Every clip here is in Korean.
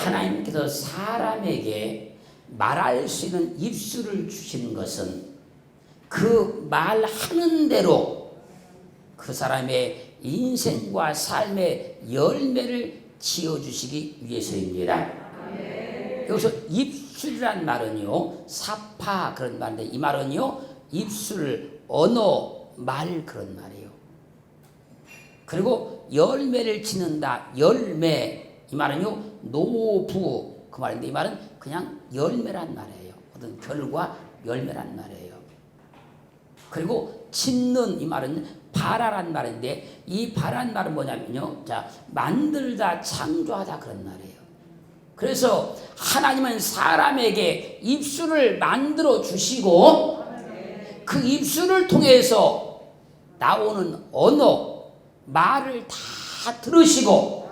하나님께서 사람에게 말할 수 있는 입술을 주시는 것은 그 말하는 대로 그 사람의 인생과 삶의 열매를 지어주시기 위해서입니다. 여기서 입술이란 말은요, 사파 그런 말인데, 이 말은요, 입술, 언어, 말 그런 말이에요. 그리고 열매를 짓는다, 열매, 이 말은요, 노부 그 말인데, 이 말은 그냥 열매란 말이에요. 어떤 결과, 열매란 말이에요. 그리고 짓는, 이 말은 바라란 말인데, 이 바라는 말은 뭐냐면요, 자, 만들다, 창조하다 그런 말이에요. 그래서 하나님은 사람에게 입술을 만들어 주시고 그 입술을 통해서 나오는 언어, 말을 다 들으시고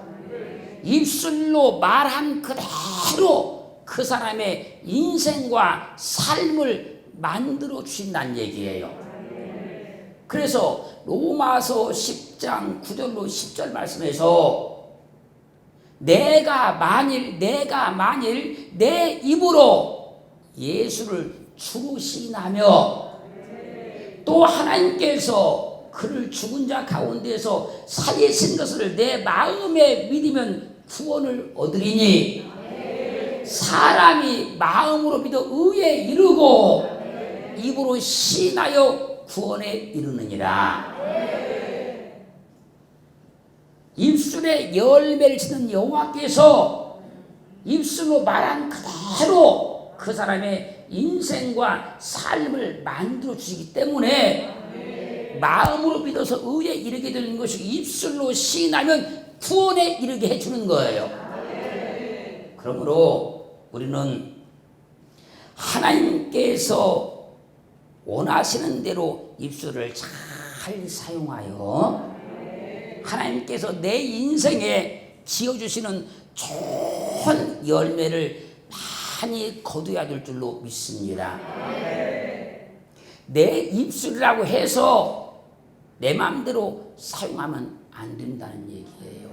입술로 말한 그대로 그 사람의 인생과 삶을 만들어 주신다는 얘기예요. 그래서 로마서 10장 9절로 10절 말씀에서 내가 만일 내 입으로 예수를 주로 시인하며 또 하나님께서 그를 죽은 자 가운데서 살리신 것을 내 마음에 믿으면 구원을 얻으리니 사람이 마음으로 믿어 의에 이르고 입으로 시인하여 구원에 이르느니라. 입술에 열매를 짓는 여호와께서 입술로 말한 그대로 그 사람의 인생과 삶을 만들어 주시기 때문에 마음으로 믿어서 의에 이르게 되는 것이 입술로 시인하면 구원에 이르게 해주는 거예요. 그러므로 우리는 하나님께서 원하시는 대로 입술을 잘 사용하여 하나님께서 내 인생에 지어주시는 좋은 열매를 많이 거두어야 될 줄로 믿습니다. 내 입술이라고 해서 내 마음대로 사용하면 안 된다는 얘기예요.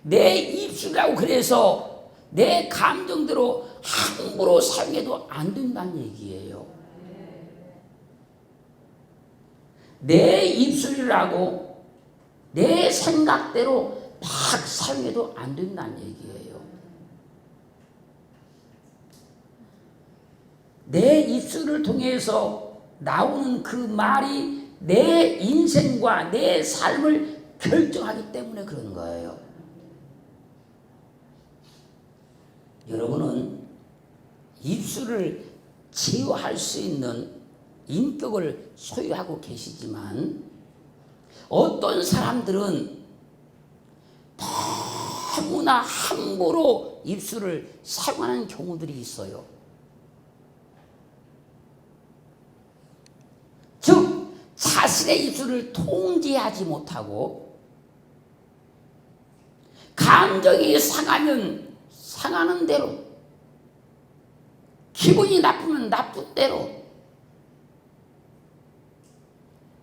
내 입술이라고 그래서 내 감정대로 함부로 사용해도 안 된다는 얘기예요. 내 입술이라고 내 생각대로 막 사용해도 안 된다는 얘기예요. 내 입술을 통해서 나오는 그 말이 내 인생과 내 삶을 결정하기 때문에 그런 거예요. 여러분은 입술을 제어할 수 있는 인격을 소유하고 계시지만 어떤 사람들은 너무나 함부로 입술을 사용하는 경우들이 있어요. 즉 자신의 입술을 통제하지 못하고 감정이 상하면 상하는 대로, 기분이 나쁘면 나쁜 대로,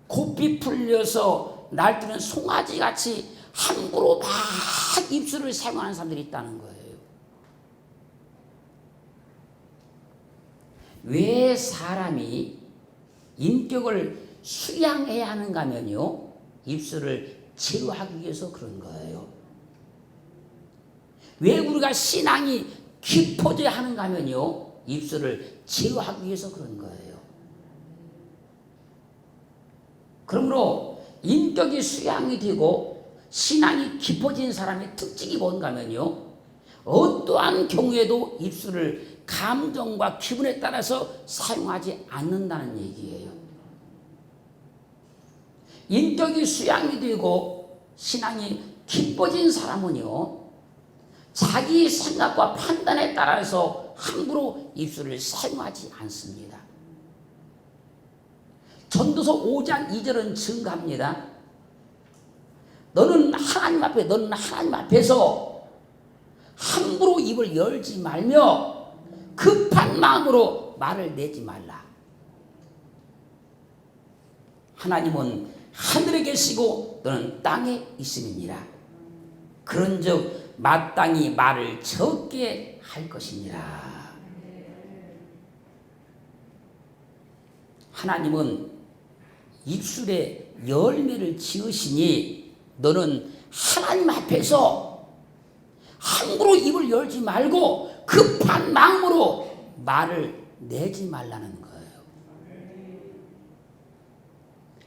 곱비 풀려서 날뛰는 송아지같이 함부로 막 입술을 사용하는 사람들이 있다는 거예요. 왜 사람이 인격을 수양해야 하는가 하면요, 입술을 제어하기 위해서 그런 거예요. 왜 우리가 신앙이 깊어져야 하는가 하면요, 입술을 제어하기 위해서 그런 거예요. 그러므로 인격이 수양이 되고 신앙이 깊어진 사람의 특징이 뭔가 하면요, 어떠한 경우에도 입술을 감정과 기분에 따라서 사용하지 않는다는 얘기예요. 인격이 수양이 되고 신앙이 깊어진 사람은요, 자기 생각과 판단에 따라서 함부로 입술을 사용하지 않습니다. 전도서 5장 2절은 증가합니다. 너는 하나님 앞에서 함부로 입을 열지 말며 급한 마음으로 말을 내지 말라. 하나님은 하늘에 계시고 너는 땅에 있음이니라. 그런즉 마땅히 말을 적게 할 것이니라. 하나님은 입술에 열매를 지으시니 너는 하나님 앞에서 함부로 입을 열지 말고 급한 마음으로 말을 내지 말라는 거예요.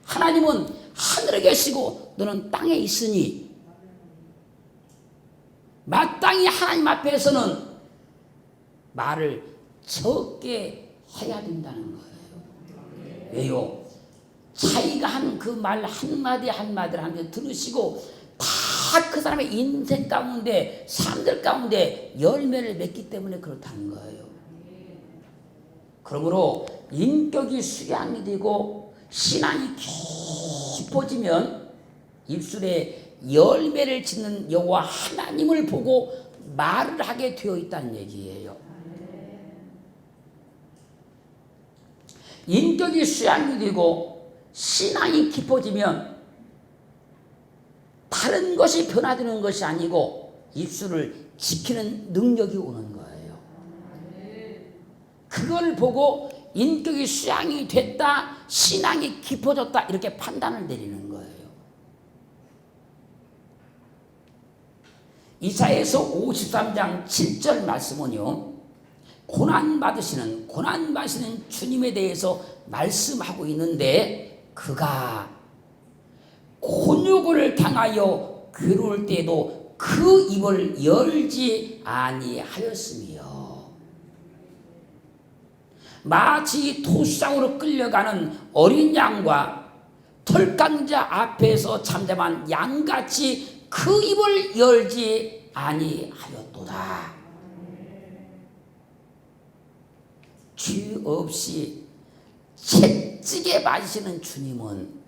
하나님은 하늘에 계시고 너는 땅에 있으니 마땅히 하나님 앞에서는 말을 적게 해야 된다는 거예요. 왜요? 자기가 한 그 말 한마디 한마디를 하는데 들으시고 다 그 사람의 인생 가운데 사람들 가운데 열매를 맺기 때문에 그렇다는 거예요. 그러므로 인격이 수양이 되고 신앙이 깊어지면 입술에 열매를 짓는 여호와 하나님을 보고 말을 하게 되어 있다는 얘기예요. 인격이 수양이 되고 신앙이 깊어지면 다른 것이 변화되는 것이 아니고 입술을 지키는 능력이 오는 거예요. 그걸 보고 인격이 수양이 됐다, 신앙이 깊어졌다 이렇게 판단을 내리는 거예요. 이사야서 53장 7절 말씀은요, 고난받으시는 주님에 대해서 말씀하고 있는데 그가 곤욕을 당하여 괴로울 때에도 그 입을 열지 아니하였으며 마치 토상으로 끌려가는 어린 양과 털강자 앞에서 잠잠한 양같이 그 입을 열지 아니하였도다. 죄 없이 채찍에 맞으시는 주님은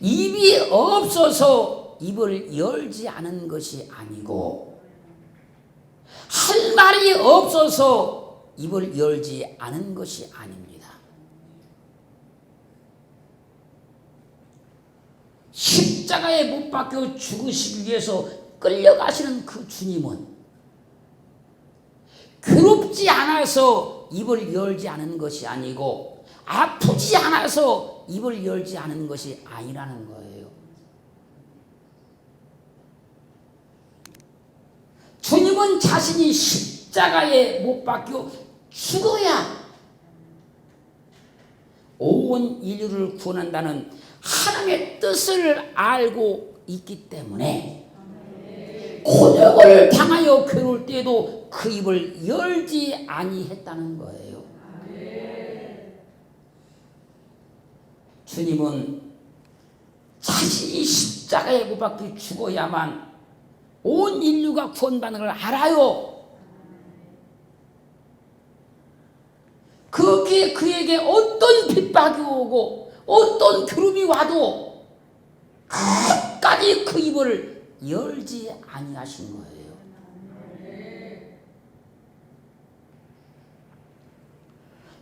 입이 없어서 입을 열지 않은 것이 아니고 할 말이 없어서 입을 열지 않은 것이 아닙니다. 십자가에 못 박혀 죽으시기 위해서 끌려가시는 그 주님은 괴롭지 않아서 입을 열지 않은 것이 아니고 아프지 않아서 입을 열지 않은 것이 아니라는 거예요. 주님은 자신이 십자가에 못 박혀 죽어야 온 인류를 구원한다는 하나님의 뜻을 알고 있기 때문에 곤욕을 당하여 괴로울 때에도 그 입을 열지 아니했다는 거예요. 주님은 자신이 십자가에 못 박혀 죽어야만 온 인류가 구원받는 걸 알아요. 그렇게 그에게 어떤 핍박이 오고 어떤 괴롭이 와도 끝까지 그 입을 열지 아니하신 거예요.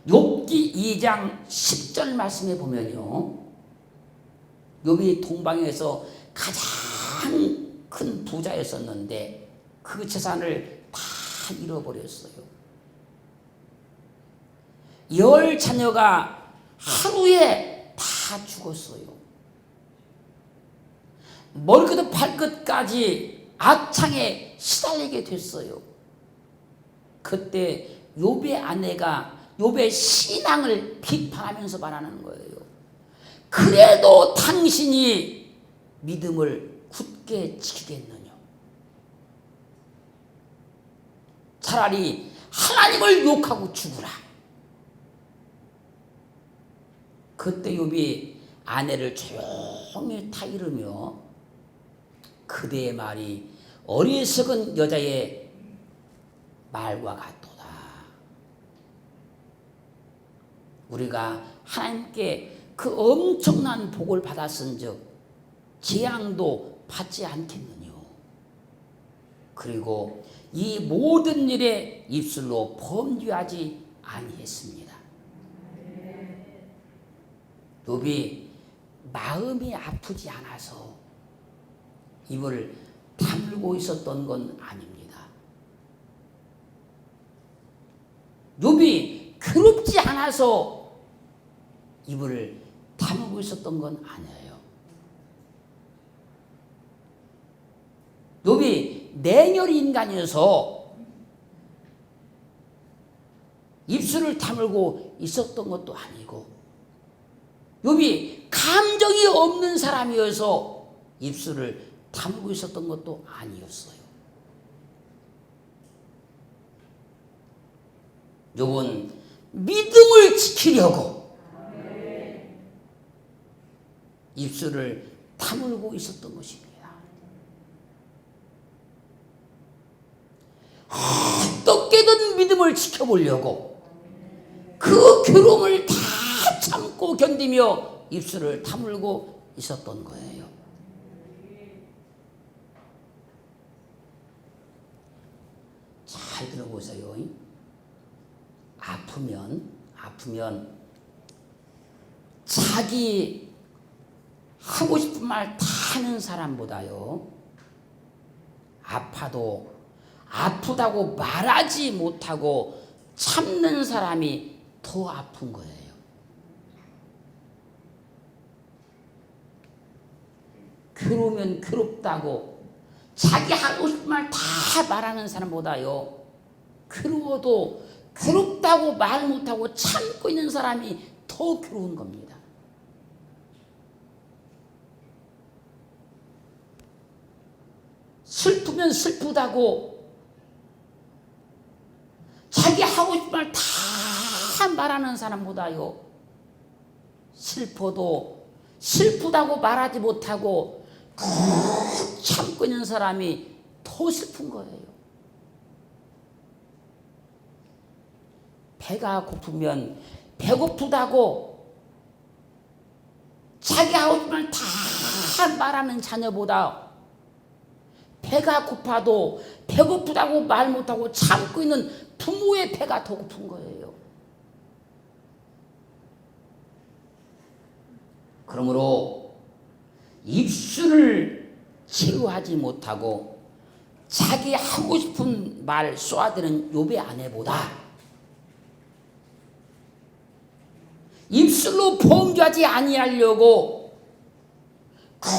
욥기 2장 10절 말씀에 보면요, 욥이 동방에서 가장 큰 부자였었는데 그 재산을 다 잃어버렸어요. 10 자녀가 하루에 다 죽었어요. 머리끝부터 발끝까지 악창에 시달리게 됐어요. 그때 욥의 아내가 욥의 신앙을 비판하면서 말하는 거예요. 그래도 당신이 믿음을 굳게 지키겠느냐? 차라리 하나님을 욕하고 죽으라. 그때 욥이 아내를 조용히 타이르며 그대의 말이 어리석은 여자의 말과 같도다. 우리가 하나님께 그 엄청난 복을 받았은즉 재앙도 받지 않겠느냐. 그리고 이 모든 일에 입술로 범죄하지 아니했습니다. 욥이 마음이 아프지 않아서 입을 다물고 있었던 건 아닙니다. 욥이 괴롭지 않아서 입을 다물고 있었던 건 아니에요. 욥이 냉혈 인간이어서 입술을 다물고 있었던 것도 아니고, 욥이 감정이 없는 사람이어서 입술을 다물고 있었던 것도 아니었어요. 욥은 믿음을 지키려고 입술을 다물고 있었던 것입니다. 어떻게든 믿음을 지켜보려고 그 괴로움을 다 참고 견디며 입술을 다물고 있었던 거예요. 잘 들어보세요. 아프면 자기 하고 싶은 말 다 하는 사람보다요, 아파도 아프다고 말하지 못하고 참는 사람이 더 아픈 거예요. 괴로우면 괴롭다고 자기 하고 싶은 말 다 말하는 사람보다요, 괴로워도 괴롭다고 말 못하고 참고 있는 사람이 더 괴로운 겁니다. 슬프면 슬프다고 자기 하고 싶은 말 다 말하는 사람보다요, 슬퍼도 슬프다고 말하지 못하고 꾹 참고 있는 사람이 더 슬픈 거예요. 배가 고프면 배고프다고 자기 하고 싶은 말 다 말하는 자녀보다 배가 고파도 배고프다고 말 못하고 참고 있는 부모의 배가 더 고픈 거예요. 그러므로 입술을 제어하지 못하고 자기 하고 싶은 말 쏘아대는 욥의 아내보다 입술로 범죄하지 아니하려고 꾹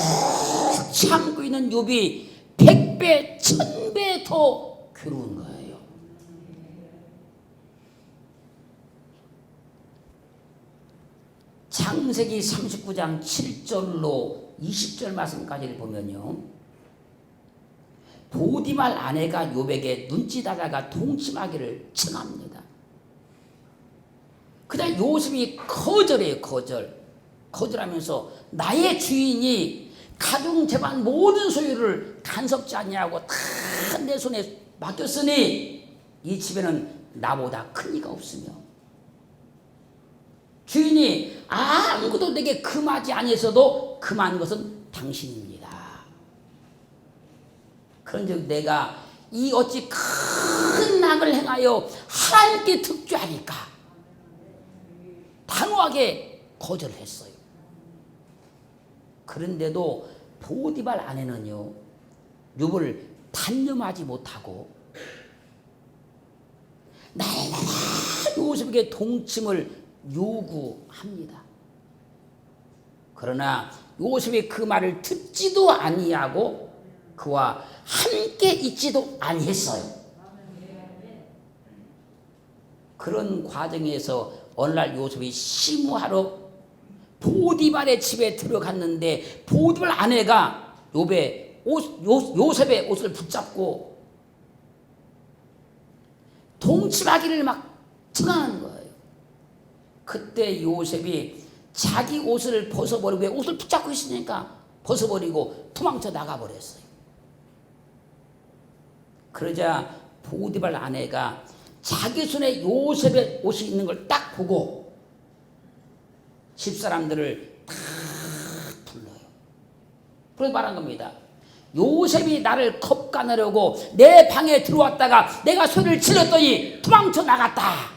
참고 있는 욥이 100배, 1000배 더 괴로운 거예요. 창세기 39장 7절로 20절 말씀까지를 보면요, 보디말 아내가 욥에게 눈짓하다가 동침하기를 청합니다. 그냥 요셉이 거절해요. 거절하면서 나의 주인이 가정 재반 모든 소유를 간섭지 않냐고 다 내 손에 맡겼으니 이 집에는 나보다 큰 이가 없으며 주인이 아무것도 내게 금하지 아니했어도 금한 것은 당신입니다. 그런즉 내가 이 어찌 큰 악을 행하여 하나님께 득죄하니까 단호하게 거절을 했어요. 그런데도 보디발 아내는요, 욥을 단념하지 못하고 날마다 요셉에게 동침을 요구합니다. 그러나 요셉이 그 말을 듣지도 아니하고 그와 함께 있지도 아니했어요. 그런 과정에서 어느 날 요셉이 시무하러 보디발의 집에 들어갔는데 보디발 아내가 요셉의 옷을 붙잡고 동침하기를 막 청하는 거예요. 그때 요셉이 자기 옷을 벗어버리고, 왜 옷을 붙잡고 있으니까 벗어버리고 도망쳐 나가버렸어요. 그러자 보디발 아내가 자기 손에 요셉의 옷이 있는 걸 딱 보고 집사람들을 다 불러요. 그래서 말한 겁니다. 요셉이 나를 겁간하려고 내 방에 들어왔다가 내가 소리를 질렀더니 도망쳐 나갔다.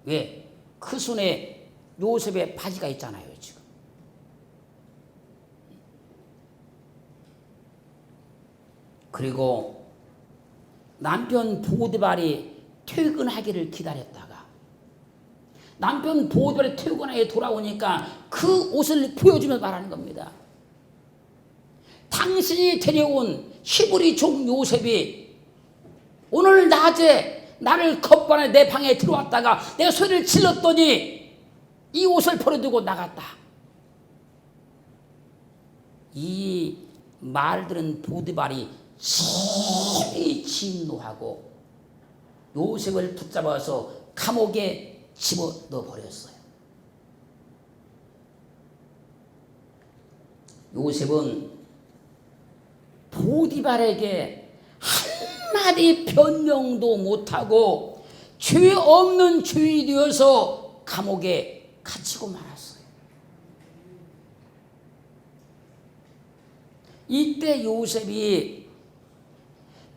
왜? 그 손에 요셉의 바지가 있잖아요, 지금. 그리고 남편 보디발이 퇴근하기를 기다렸다가 남편 보디발이 퇴근하게 돌아오니까 그 옷을 보여주며 말하는 겁니다. 당신이 데려온 히브리 종 요셉이 오늘 낮에 나를 겁반에 내 방에 들어왔다가 내가 소리를 질렀더니 이 옷을 버려두고 나갔다. 이 말들은 보디발이 심히 진노하고 요셉을 붙잡아서 감옥에 집어넣어 버렸어요. 요셉은 보디발에게 한마디 변명도 못하고 죄 없는 죄인이 되어서 감옥에 갇히고 말았어요. 이때 요셉이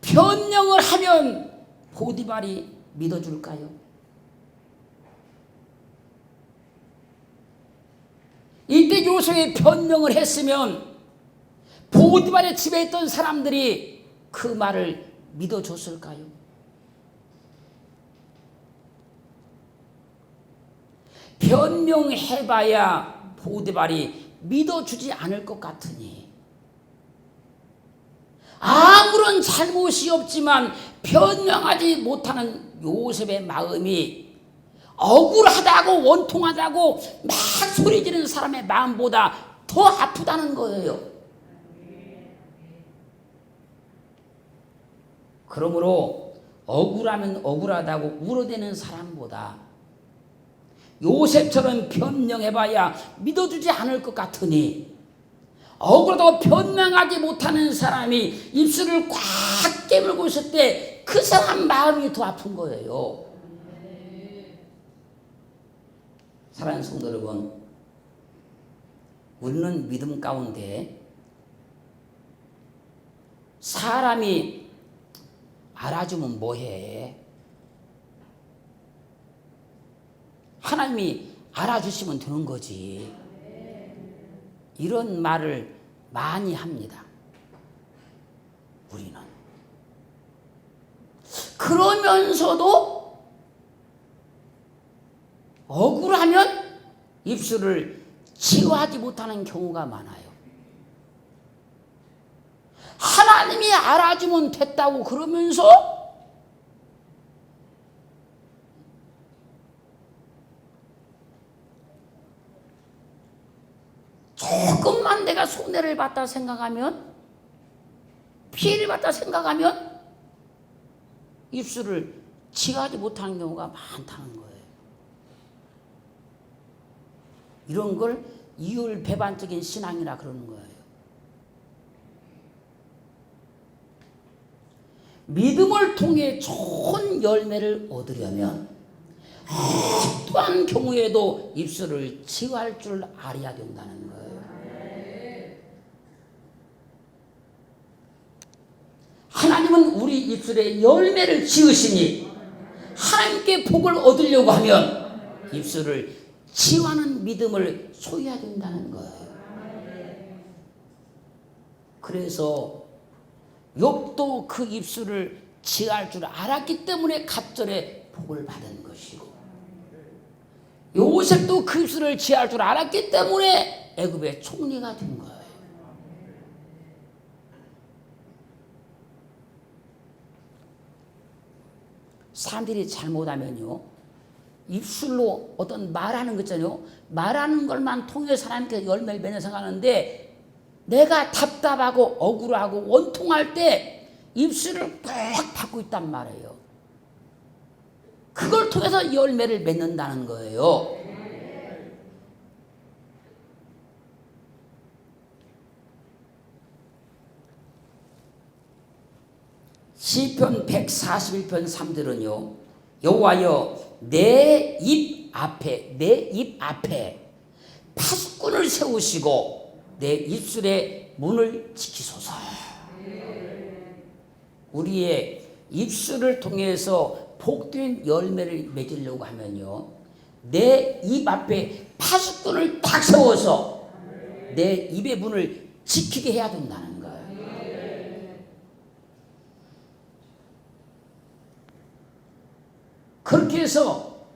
변명을 하면 보디발이 믿어줄까요? 이때 요셉이 변명을 했으면 보디발의 집에 있던 사람들이 그 말을 믿어줬을까요? 변명해봐야 보디발이 믿어주지 않을 것 같으니 아무런 잘못이 없지만 변명하지 못하는 요셉의 마음이 억울하다고 원통하다고 막 소리 지르는 사람의 마음보다 더 아프다는 거예요. 그러므로 억울하면 억울하다고 울어대는 사람보다 요셉처럼 변명해봐야 믿어주지 않을 것 같으니 억울하다고 변명하지 못하는 사람이 입술을 꽉 깨물고 있을 때 그 사람 마음이 더 아픈 거예요. 사랑하는 성도 여러분, 우리는 믿음 가운데 사람이 알아주면 뭐해? 하나님이 알아주시면 되는 거지. 이런 말을 많이 합니다. 우리는. 그러면서도 억울하면 입술을 치유하지 못하는 경우가 많아요. 하나님이 알아주면 됐다고 그러면서 조금만 내가 손해를 봤다 생각하면, 피해를 봤다 생각하면 입술을 치유하지 못하는 경우가 많다는 거예요. 이런 걸 이율배반적인 신앙이라 그러는 거예요. 믿음을 통해 좋은 열매를 얻으려면 어떠한 경우에도 입술을 치유할 줄 알아야 된다는 거예요. 하나님은 우리 입술에 열매를 지으시니 하나님께 복을 얻으려고 하면 입술을 치유하는 믿음을 소유해야 된다는 거예요. 그래서 욥도 그 입술을 치유할 줄 알았기 때문에 갑절에 복을 받은 것이고, 요셉도 그 입술을 치유할 줄 알았기 때문에 애굽의 총리가 된 거예요. 사람들이 잘못하면요, 입술로 어떤 말하는 거 있잖아요. 말하는 것만 통해 사람한테 열매를 맺는 생각하는데, 내가 답답하고 억울하고 원통할 때 입술을 꽉 닫고 있단 말이에요. 그걸 통해서 열매를 맺는다는 거예요. 시편 141편 3절은요, 여호와여 내 입 앞에 파수꾼을 세우시고 내 입술의 문을 지키소서. 우리의 입술을 통해서 복된 열매를 맺으려고 하면요, 내 입 앞에 파수꾼을 딱 세워서 내 입의 문을 지키게 해야 된다는 거예요. 그렇게 해서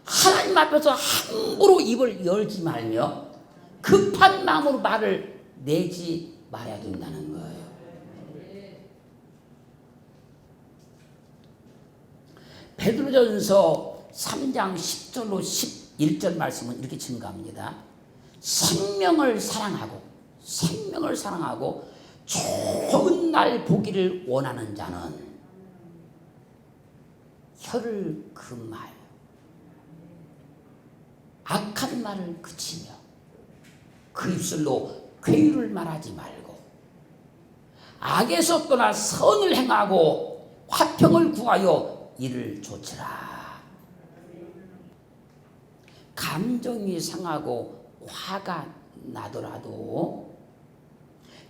하나님 앞에서 함부로 입을 열지 말며 급한 마음으로 말을 내지 말아야 된다는 거예요. 베드로전서 3장 10절로 11절 말씀은 이렇게 증가합니다. 생명을 사랑하고 좋은 날 보기를 원하는 자는 혀를 금하여 악한 말을 그치며 그 입술로 괴유를 말하지 말고 악에서 떠나 선을 행하고 화평을 구하여 이를 조치라. 감정이 상하고 화가 나더라도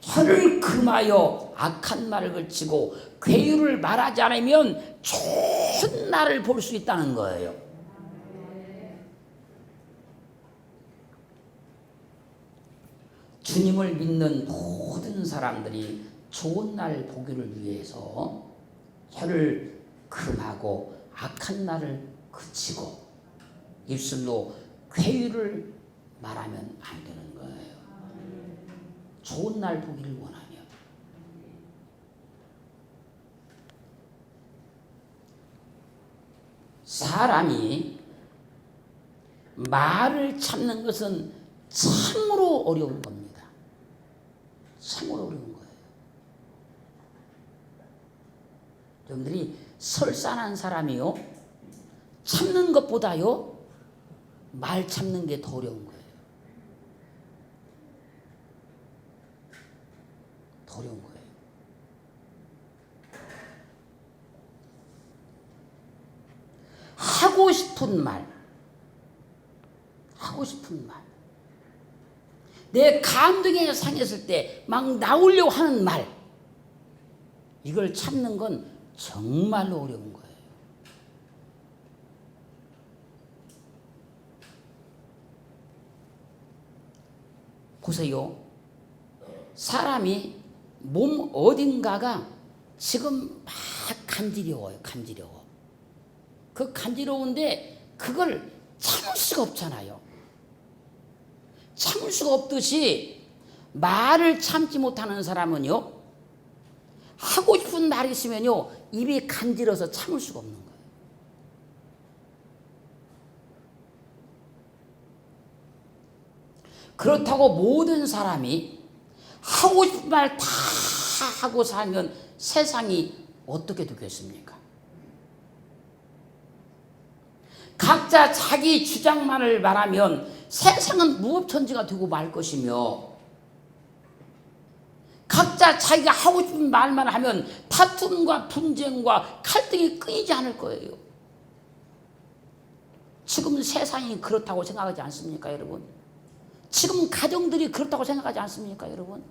혀를 금하여 악한 말을 그치고 괴유를 말하지 않으면 좋은 날을 볼 수 있다는 거예요. 주님을 믿는 모든 사람들이 좋은 날 보기를 위해서 혀를 금하고 악한 말을 그치고 입술로 괴유를 말하면 안 되는 거예요. 좋은 날 보기를 원하며. 사람이 말을 참는 것은 참으로 어려운 겁니다. 참으로 어려운 거예요. 여러분들이 설산한 사람이요, 참는 것보다요 말 참는 게 더 어려운 거예요. 더 어려운 거예요. 하고 싶은 말, 내 감동에 상했을 때 막 나오려고 하는 말, 이걸 참는 건 정말로 어려운 거예요. 보세요. 사람이 몸 어딘가가 지금 막 간지러워요. 그 간지러운데 그걸 참을 수가 없잖아요. 참을 수가 없듯이 말을 참지 못하는 사람은요, 하고 싶은 말이 있으면요 입이 간지러서 참을 수가 없는 거예요. 그렇다고 모든 사람이 하고 싶은 말 다 하고 살면 세상이 어떻게 되겠습니까? 각자 자기 주장만을 말하면 세상은 무법천지가 되고 말 것이며, 각자 자기가 하고 싶은 말만 하면 다툼과 분쟁과 갈등이 끊이지 않을 거예요. 지금 세상이 그렇다고 생각하지 않습니까, 여러분? 지금 가정들이 그렇다고 생각하지 않습니까, 여러분?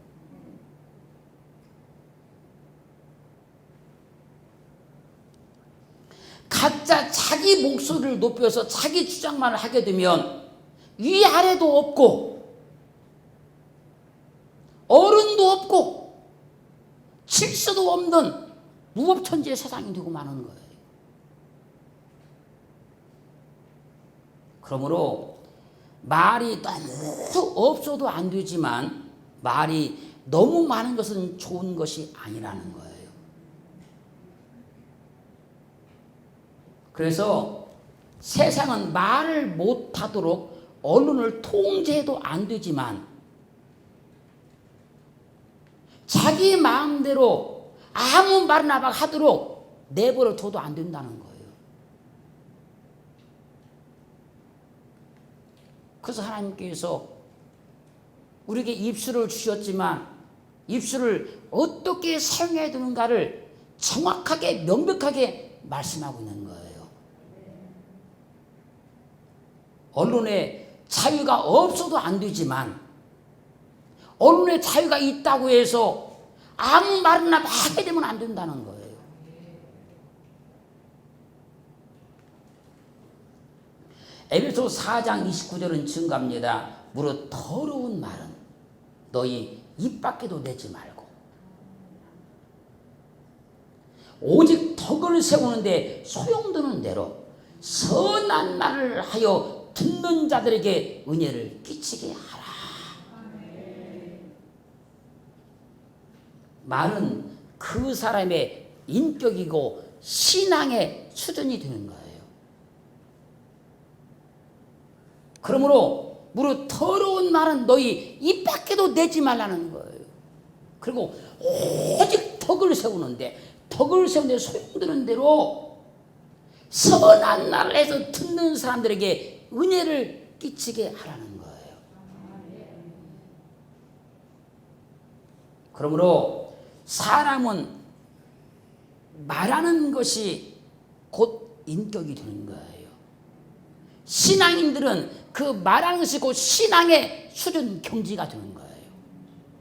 각자 자기 목소리를 높여서 자기 주장만 하게 되면 위아래도 없고 어른도 없고 질서도 없는 무법천지의 세상이 되고 마는 거예요. 그러므로 말이 너무 없어도 안 되지만 말이 너무 많은 것은 좋은 것이 아니라는 거예요. 그래서 세상은 말을 못하도록 언론을 통제해도 안 되지만 자기 마음대로 아무 말이나 막 하도록 내버려 둬도 안 된다는 거예요. 그래서 하나님께서 우리에게 입술을 주셨지만 입술을 어떻게 사용해야 되는가를 정확하게 명백하게 말씀하고 있는 거예요. 언론에 자유가 없어도 안 되지만 언론에 자유가 있다고 해서 아무 말이나 막 하게 되면 안 된다는 거예요. 에베소 4장 29절은 증가합니다. 무릇 더러운 말은 너희 입 밖에도 내지 말고 오직 덕을 세우는데 소용도는 대로 선한 말을 하여 듣는 자들에게 은혜를 끼치게 하라. 말은 그 사람의 인격이고 신앙의 수준이 되는 거예요. 그러므로 무릇 더러운 말은 너희 입 밖에도 내지 말라는 거예요. 그리고 오직 덕을 세우는데, 덕을 세우는데 소용드는 대로 선한 말을 해서 듣는 사람들에게 은혜를 끼치게 하라는 거예요. 그러므로 사람은 말하는 것이 곧 인격이 되는 거예요. 신앙인들은 그 말하는 것이 곧 신앙의 수준 경지가 되는 거예요.